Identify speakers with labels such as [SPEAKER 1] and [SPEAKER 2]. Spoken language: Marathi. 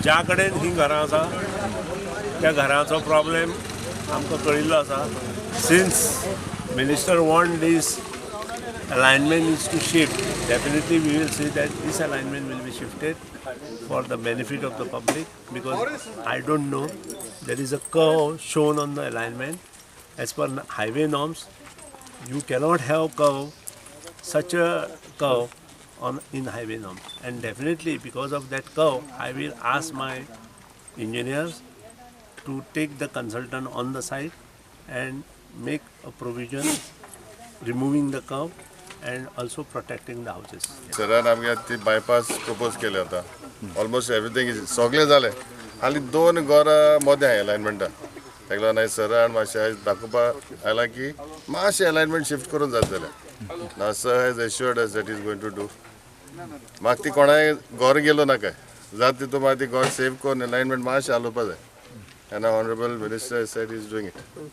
[SPEAKER 1] ज्या कडेन ही घरां आसा त्या घराचो प्रॉब्लेम आमकां कळिल्लो आसा. Since minister want this alignment is to shift, definitely we will see that this alignment will be shifted for the benefit of the public, because I don't know, there is a curve shown on the alignment. As per highway norms, you cannot have such a curve in highway norms, and definitely because of that curve I will ask my engineers to take the consultant on the site and make a provision removing the curve and also protecting the houses.
[SPEAKER 2] सरान आमगे ती बायपास प्रपोज केले आता. ऑलमोस्ट एवरीथिंग इज सगळे जाले. हाली 2 घरां मदें आहा अलायनमेंटा. ताका लागून हांवें सरान मातशें आयज दाखोवपाक आयला की मातशें अलायनमेंट शिफ्ट करून जाता जाल्यार. ना sir has assured us that is going to do. म्हाका ती कोणाय घर गेलो नाका. जाता तितून म्हाका ती घर सेव करून अलायनमेंट मातशें हालोवपा जाय. End honourable minister sed is doing it.